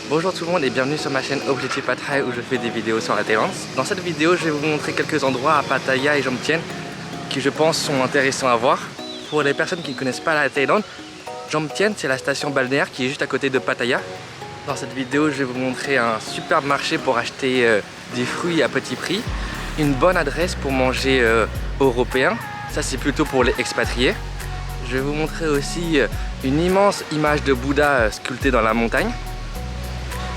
Bonjour tout le monde et bienvenue sur ma chaîne Objectif Pad Thai où je fais des vidéos sur la Thaïlande. Dans cette vidéo, je vais vous montrer quelques endroits à Pattaya et Jomtien qui je pense sont intéressants à voir. Pour les personnes qui ne connaissent pas la Thaïlande, Jomtien c'est la station balnéaire qui est juste à côté de Pattaya. Dans cette vidéo, je vais vous montrer un superbe marché pour acheter des fruits à petit prix, une bonne adresse pour manger européen, ça c'est plutôt pour les expatriés. Je vais vous montrer aussi une immense image de Bouddha sculptée dans la montagne.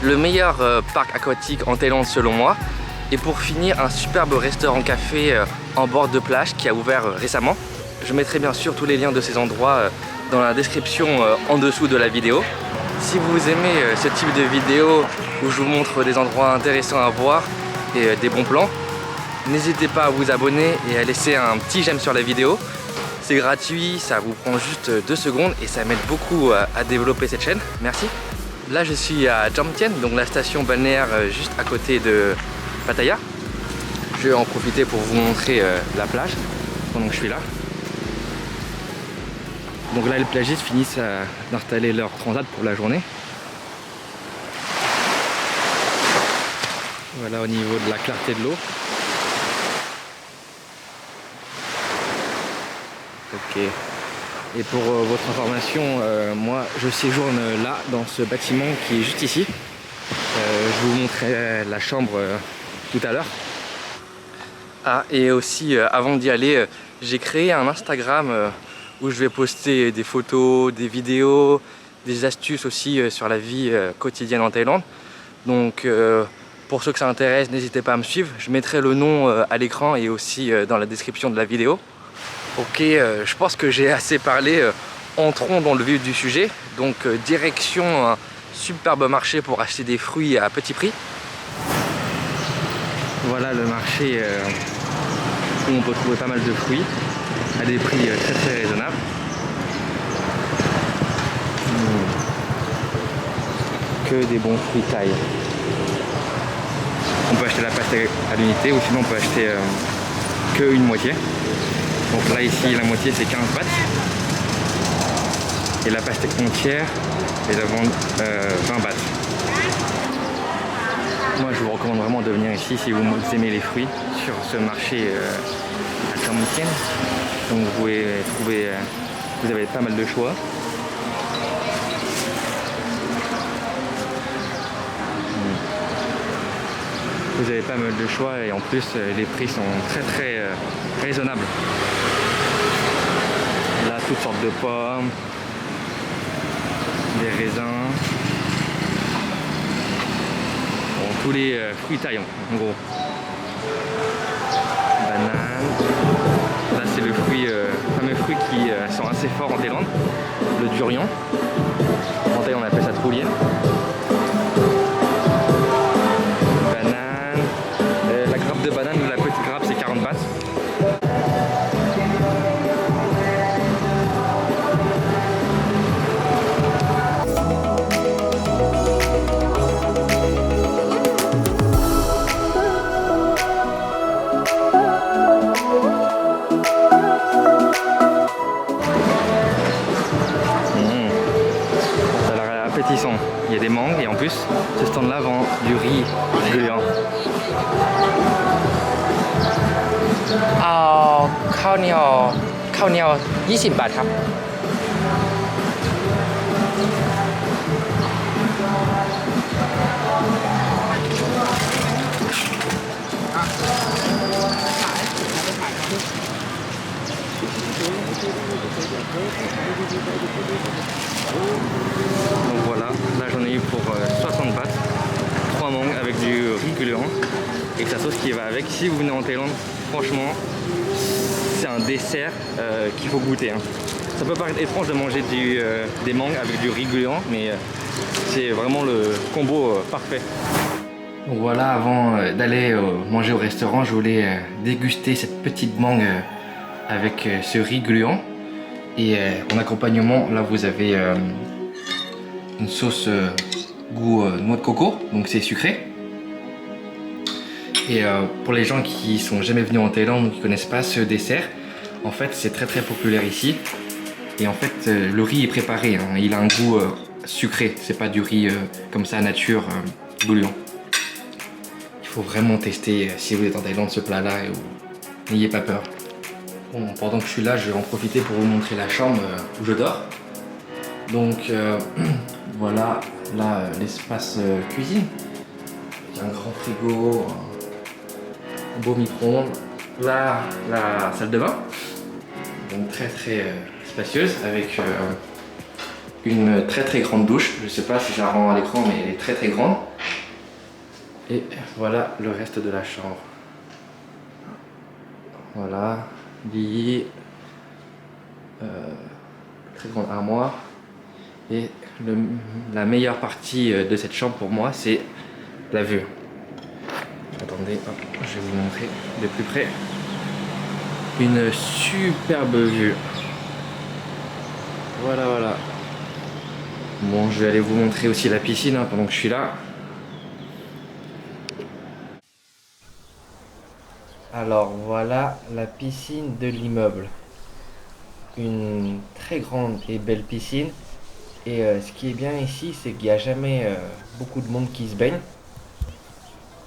Le meilleur parc aquatique en Thaïlande selon moi. Et pour finir, un superbe restaurant-café en bord de plage qui a ouvert récemment. Je mettrai bien sûr tous les liens de ces endroits dans la description en dessous de la vidéo. Si vous aimez ce type de vidéo où je vous montre des endroits intéressants à voir et des bons plans, n'hésitez pas à vous abonner et à laisser un petit j'aime sur la vidéo. C'est gratuit, ça vous prend juste 2 secondes et ça m'aide beaucoup à développer cette chaîne. Merci. Là je suis à Jomtien, donc la station balnéaire juste à côté de Pattaya. Je vais en profiter pour vous montrer la plage pendant que je suis là. Donc là les plagistes finissent d'installer leur transat pour la journée. Voilà au niveau de la clarté de l'eau. Ok. Et pour votre information, moi je séjourne là dans ce bâtiment qui est juste ici. Je vous montrerai la chambre tout à l'heure. Ah, et aussi avant d'y aller, j'ai créé un Instagram où je vais poster des photos, des vidéos, des astuces aussi sur la vie quotidienne en Thaïlande. Donc pour ceux que ça intéresse, n'hésitez pas à me suivre. Je mettrai le nom à l'écran et aussi dans la description de la vidéo. Ok, je pense que j'ai assez parlé, entrons dans le vif du sujet. Donc direction un superbe marché pour acheter des fruits à petit prix. Voilà le marché où on peut trouver pas mal de fruits à des prix très raisonnables. Que des bons fruits thaï. On peut acheter la pastèque à l'unité ou sinon on peut acheter que une moitié. Donc là ici la moitié c'est 15 bahts et la pastèque entière et la vente 20 bahts. Moi je vous recommande vraiment de venir ici si vous aimez les fruits sur ce marché à Jomtien. Donc vous pouvez trouver, vous avez pas mal de choix. Vous avez pas mal de choix et en plus les prix sont très raisonnables. Là toutes sortes de pommes, des raisins, bon, tous les fruits taillants en gros. Bananes. Là c'est le fruit, fameux fruit qui sont assez forts en Thaïlande, le durian. En Thaïlande on appelle ça trou lien. De banane, la petite grappe c'est 40 bahts. Ça a l'air appétissant. Il y a des mangues et en plus ce stand là vend du riz gluant. ข้าวเหนียว20 บาทครับDonc voilà, là j'en ai eu pour 60 bahts, 3 mangues avec du riz gluant et sa sauce qui va avec. Si vous venez en Thaïlande, franchement, c'est un dessert qu'il faut goûter. Hein. Ça peut paraître étrange de manger des mangues avec du riz gluant, mais c'est vraiment le combo parfait. Donc voilà, avant d'aller manger au restaurant, je voulais déguster cette petite mangue avec ce riz gluant. Et en accompagnement, là vous avez une sauce goût noix de coco, donc c'est sucré. Et pour les gens qui sont jamais venus en Thaïlande ou qui connaissent pas ce dessert, en fait c'est très populaire ici. Et en fait le riz est préparé, hein. Il a un goût sucré, c'est pas du riz comme ça nature bouillon. Il faut vraiment tester si vous êtes en Thaïlande ce plat là et n'ayez pas peur. Bon, pendant que je suis là, je vais en profiter pour vous montrer la chambre où je dors. Donc voilà, là l'espace cuisine. Il y a un grand frigo, un beau micro-ondes. Là, la salle de bain. Donc très spacieuse avec une très grande douche. Je sais pas si ça rend à l'écran, mais elle est très grande. Et voilà le reste de la chambre. Voilà, lit, très grande armoire. Et la meilleure partie de cette chambre pour moi, c'est la vue. Attendez, hop, je vais vous montrer de plus près. Une superbe vue. Voilà. Bon, je vais aller vous montrer aussi la piscine pendant que je suis là. Alors voilà la piscine de l'immeuble. Une très grande et belle piscine. Et ce qui est bien ici, c'est qu'il n'y a jamais beaucoup de monde qui se baigne.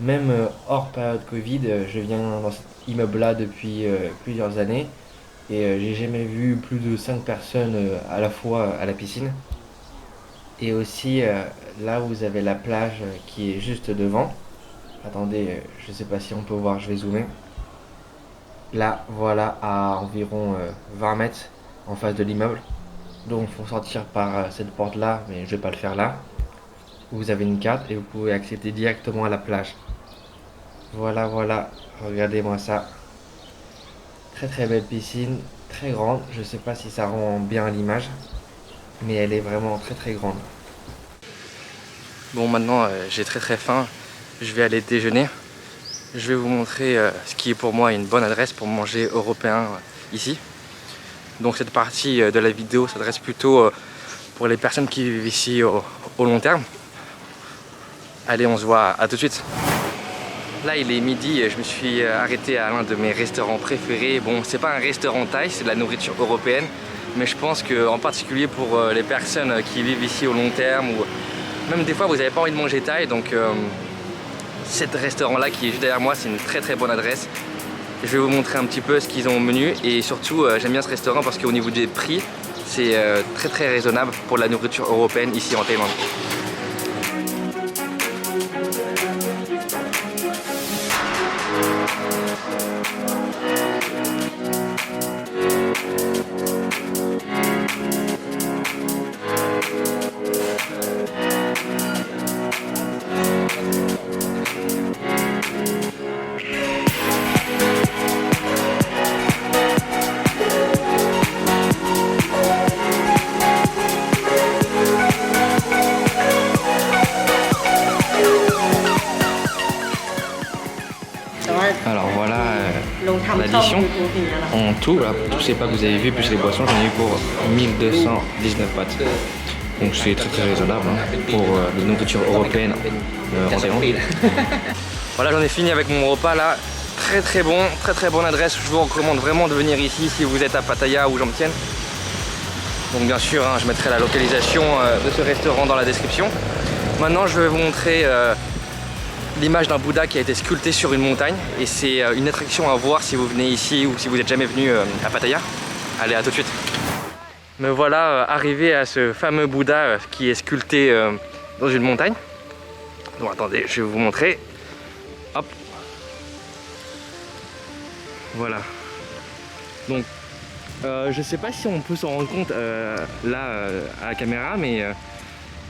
Même hors période Covid, je viens dans cet immeuble-là depuis plusieurs années. Et j'ai jamais vu plus de 5 personnes à la fois à la piscine. Et aussi, là vous avez la plage qui est juste devant. Attendez, je sais pas si on peut voir, je vais zoomer. Là, voilà, à environ 20 mètres en face de l'immeuble. Donc il faut sortir par cette porte là, mais je vais pas le faire là. Vous avez une carte et vous pouvez accéder directement à la plage. Voilà, regardez-moi ça. Très belle piscine, très grande. Je sais pas si ça rend bien à l'image, mais elle est vraiment très grande. Bon, maintenant j'ai très faim. Je vais aller déjeuner. Je vais vous montrer ce qui est pour moi une bonne adresse pour manger européen ici. Donc cette partie de la vidéo s'adresse plutôt pour les personnes qui vivent ici au long terme. Allez, on se voit, à tout de suite. Là il est midi et je me suis arrêté à l'un de mes restaurants préférés. Bon, c'est pas un restaurant thaï, c'est de la nourriture européenne. Mais je pense qu'en particulier pour les personnes qui vivent ici au long terme ou même des fois vous n'avez pas envie de manger thaï, donc cet restaurant là qui est juste derrière moi, c'est une très bonne adresse. Je vais vous montrer un petit peu ce qu'ils ont au menu et surtout j'aime bien ce restaurant parce qu'au niveau des prix c'est très raisonnable pour la nourriture européenne ici en Thaïlande. Alors voilà l'addition en tout, là, tous ces plats que vous avez vus plus les boissons, j'en ai eu pour 1219 bahts. Donc c'est très raisonnable pour la nourriture européenne en Thaïlande. Voilà, j'en ai fini avec mon repas là. Très bon, très bonne adresse. Je vous recommande vraiment de venir ici si vous êtes à Pattaya ou Jomtien. Donc bien sûr, je mettrai la localisation de ce restaurant dans la description. Maintenant, je vais vous montrer l'image d'un Bouddha qui a été sculpté sur une montagne. Et c'est une attraction à voir si vous venez ici ou si vous n'êtes jamais venu à Pattaya. Allez, à tout de suite. Me voilà arrivé à ce fameux Bouddha qui est sculpté dans une montagne. Donc attendez, je vais vous montrer. Hop. Voilà. Donc je sais pas si on peut s'en rendre compte là à la caméra, mais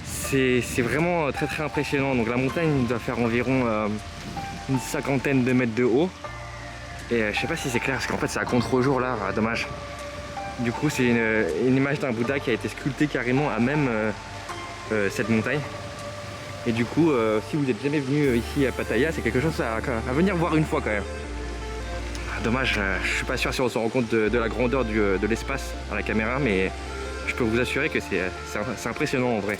c'est vraiment très impressionnant. Donc la montagne doit faire environ une cinquantaine de mètres de haut. Et je sais pas si c'est clair parce qu'en fait c'est à contre-jour là, dommage. Du coup c'est une image d'un Bouddha qui a été sculpté carrément à même cette montagne. Et du coup si vous n'êtes jamais venu ici à Pattaya, c'est quelque chose à venir voir une fois quand même. Dommage, je suis pas sûr si on se rend compte de la grandeur de l'espace à la caméra, mais je peux vous assurer que c'est impressionnant en vrai.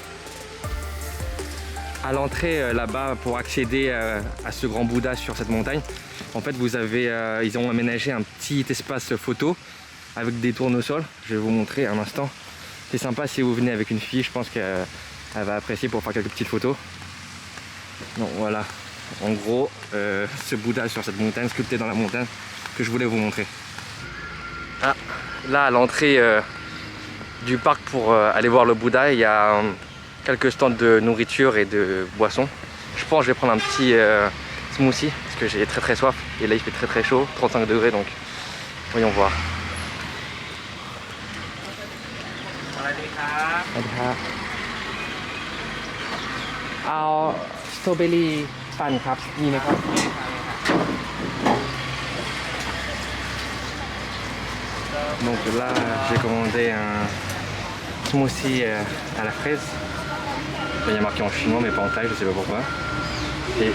À l'entrée là-bas, pour accéder à ce grand Bouddha sur cette montagne, en fait vous avez, ils ont aménagé un petit espace photo avec des tournesols. Je vais vous montrer un instant. C'est sympa si vous venez avec une fille, je pense que elle va apprécier pour faire quelques petites photos. Donc voilà, en gros, ce Bouddha sur cette montagne, sculpté dans la montagne, que je voulais vous montrer. Ah, là à l'entrée du parc pour aller voir le Bouddha, il y a quelques stands de nourriture et de boissons. Je pense que je vais prendre un petit smoothie parce que j'ai très soif et là il fait très chaud, 35 degrés, donc voyons voir. Strawberry panครับมีไหมครับ Donc là j'ai commandé un smoothie à la fraise. Il y a marqué en chinois mais pas en thaï, je sais pas pourquoi. Et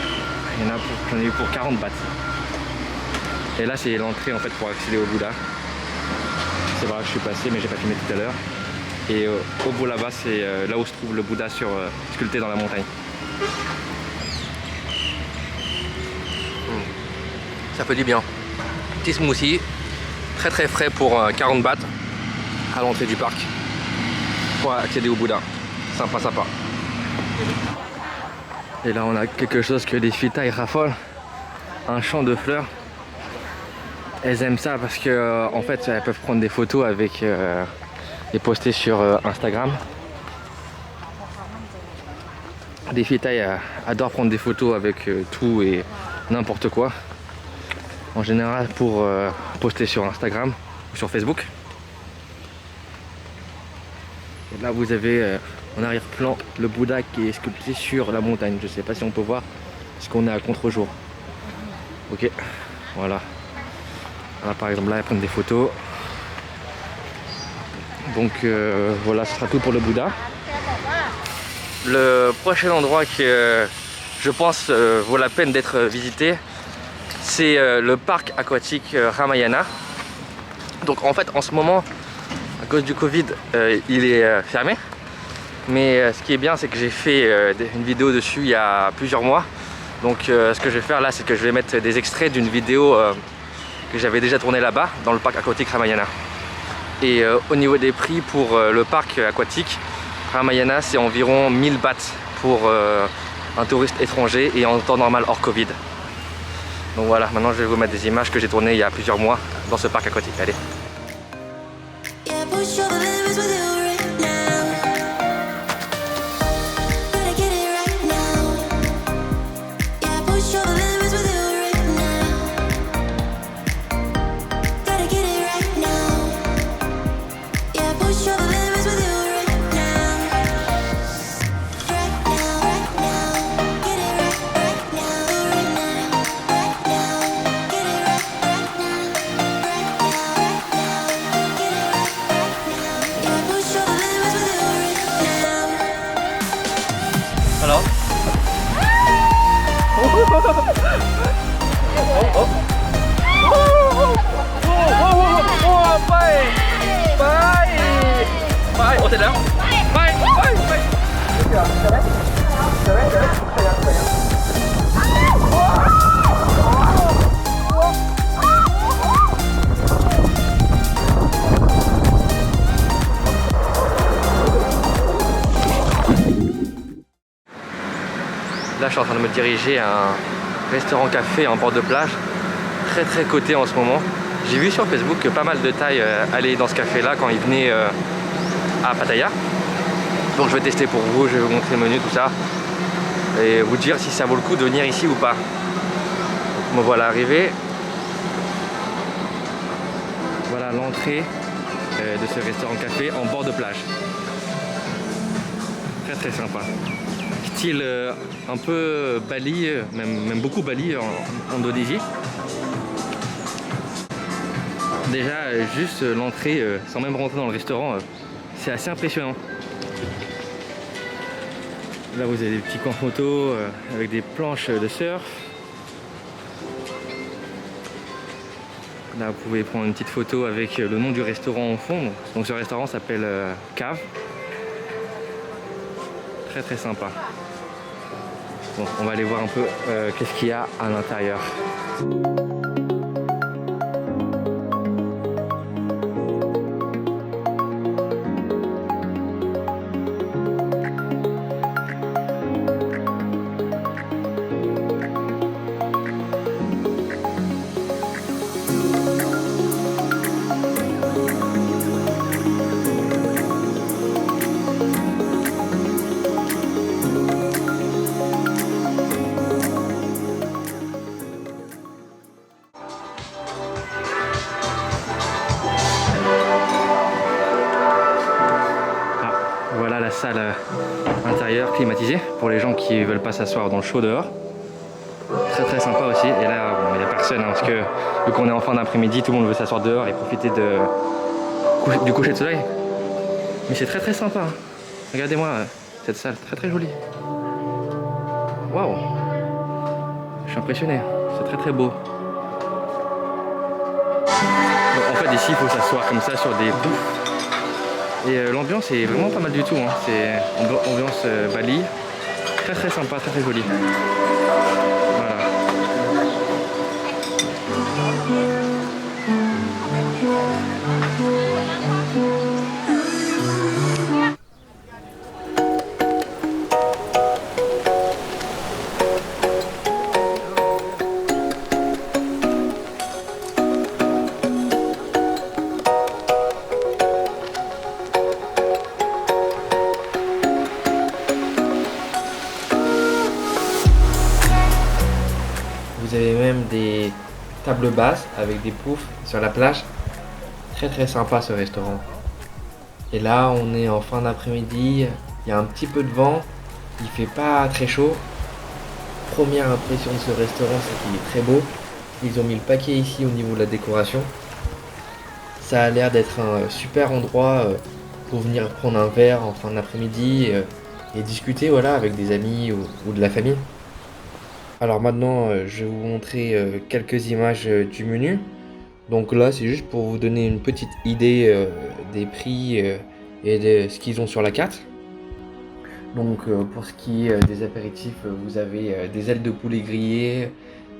j'en ai eu pour 40 bahts. Et là c'est l'entrée en fait pour accéder au Bouddha. C'est vrai que je suis passé mais j'ai pas filmé tout à l'heure. Et au bout là-bas c'est là où se trouve le Bouddha sculpté dans la montagne. Ça fait du bien. Petit smoothie, très frais pour 40 bahts à l'entrée du parc pour accéder au Bouddha. Sympa. Et là on a quelque chose que les filles thaï raffolent, un champ de fleurs. Elles aiment ça parce que en fait elles peuvent prendre des photos avec et poster sur Instagram. Les filles thaï adorent prendre des photos avec tout et n'importe quoi. En général pour poster sur Instagram ou sur Facebook. Et là vous avez en arrière-plan le Bouddha qui est sculpté sur la montagne. Je sais pas si on peut voir parce qu'on est à contre-jour. Ok, voilà. Là par exemple là ils prennent des photos. Donc voilà, ce sera tout pour le Bouddha. Le prochain endroit que je pense vaut la peine d'être visité, c'est le parc aquatique Ramayana. Donc en fait en ce moment, à cause du Covid, il est fermé. Mais ce qui est bien, c'est que j'ai fait une vidéo dessus il y a plusieurs mois. Donc ce que je vais faire là, c'est que je vais mettre des extraits d'une vidéo que j'avais déjà tournée là-bas, dans le parc aquatique Ramayana. Et au niveau des prix pour le parc aquatique Ramayana, c'est environ 1000 bahts pour un touriste étranger et en temps normal hors Covid. Donc voilà, maintenant je vais vous mettre des images que j'ai tournées il y a plusieurs mois dans ce parc aquatique. Allez. Alorsไปเสร็จแล้วไปLà je suis en train de me diriger à un restaurant-café en bord de plage, très coté en ce moment. J'ai vu sur Facebook que pas mal de Thaïs allaient dans ce café là quand ils venaient à Pattaya. Donc je vais tester pour vous, je vais vous montrer le menu, tout ça, et vous dire si ça vaut le coup de venir ici ou pas. Donc, me voilà arrivé. Voilà l'entrée de ce restaurant-café en bord de plage. Très sympa. Style un peu Bali, même beaucoup Bali en Indonésie. Déjà juste l'entrée, sans même rentrer dans le restaurant, c'est assez impressionnant. Là vous avez des petits coins photos avec des planches de surf. Là vous pouvez prendre une petite photo avec le nom du restaurant au fond. Donc ce restaurant s'appelle Cave. Très sympa. Bon, on va aller voir un peu qu'est-ce qu'il y a à l'intérieur. climatisé pour les gens qui veulent pas s'asseoir dans le chaud dehors. Très très sympa aussi. Et là, bon, il n'y a personne parce que vu qu'on est en fin d'après-midi, tout le monde veut s'asseoir dehors et profiter du coucher de soleil. Mais c'est très très sympa. Regardez-moi cette salle, très très jolie. Waouh! Je suis impressionné. C'est très très beau. Donc, en fait, ici, il faut s'asseoir comme ça sur des poufs. Et l'ambiance est vraiment pas mal du tout. Hein. C'est ambiance Bali. Très très sympa, très très joli. Voilà. Vous avez même des tables basses avec des poufs sur la plage. Très très sympa ce restaurant. Et là on est en fin d'après-midi, il y a un petit peu de vent, il fait pas très chaud. Première impression de ce restaurant, c'est qu'il est très beau. Ils ont mis le paquet ici au niveau de la décoration. Ça a l'air d'être un super endroit pour venir prendre un verre en fin d'après-midi et discuter voilà, avec des amis ou de la famille. Alors maintenant, je vais vous montrer quelques images du menu. Donc là, c'est juste pour vous donner une petite idée des prix et de ce qu'ils ont sur la carte. Donc pour ce qui est des apéritifs, vous avez des ailes de poulet grillées,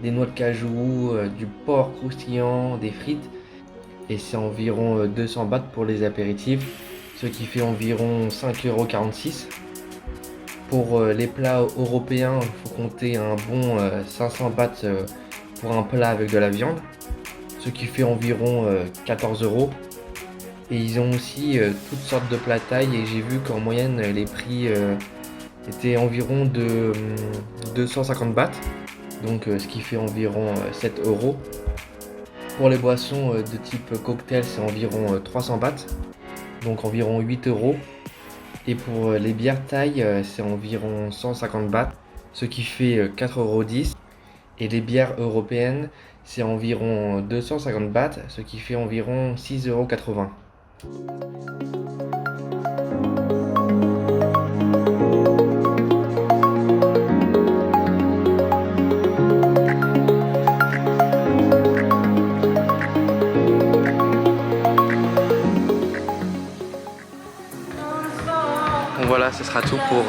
des noix de cajou, du porc croustillant, des frites. Et c'est environ 200 bahts pour les apéritifs, ce qui fait environ 5,46 €. Pour les plats européens, il faut compter un bon 500 bahts pour un plat avec de la viande, ce qui fait environ 14 €. Et ils ont aussi toutes sortes de plats thaï et j'ai vu qu'en moyenne les prix étaient environ de 250 bahts, donc ce qui fait environ 7 €. Pour les boissons de type cocktail, c'est environ 300 bahts, donc environ 8 €. Et pour les bières thaï, c'est environ 150 bahts, ce qui fait 4,10 €. Et les bières européennes, c'est environ 250 bahts, ce qui fait environ 6,80 €. Donc voilà, ce sera tout pour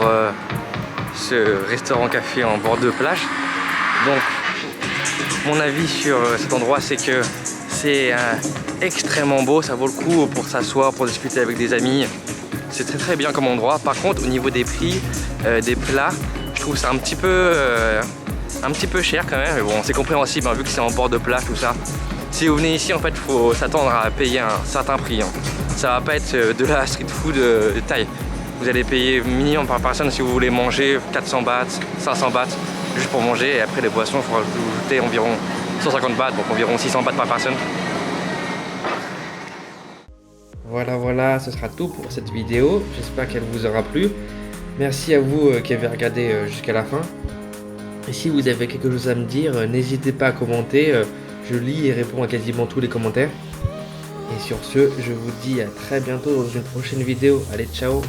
ce restaurant-café en bord de plage. Donc, mon avis sur cet endroit, c'est que c'est extrêmement beau, ça vaut le coup pour s'asseoir, pour discuter avec des amis. C'est très très bien comme endroit. Par contre, au niveau des prix des plats, je trouve ça un petit peu cher quand même. Mais bon, c'est compréhensible hein, vu que c'est en bord de plage, tout ça. Si vous venez ici, en fait, il faut s'attendre à payer un certain prix. Hein. Ça va pas être de la street food de taille. Vous allez payer minimum par personne si vous voulez manger 400 bahts, 500 bahts juste pour manger. Et après les boissons, il faudra ajouter environ 150 bahts, donc environ 600 bahts par personne. Voilà, ce sera tout pour cette vidéo. J'espère qu'elle vous aura plu. Merci à vous qui avez regardé jusqu'à la fin. Et si vous avez quelque chose à me dire, n'hésitez pas à commenter. Je lis et réponds à quasiment tous les commentaires. Et sur ce, je vous dis à très bientôt dans une prochaine vidéo. Allez, ciao!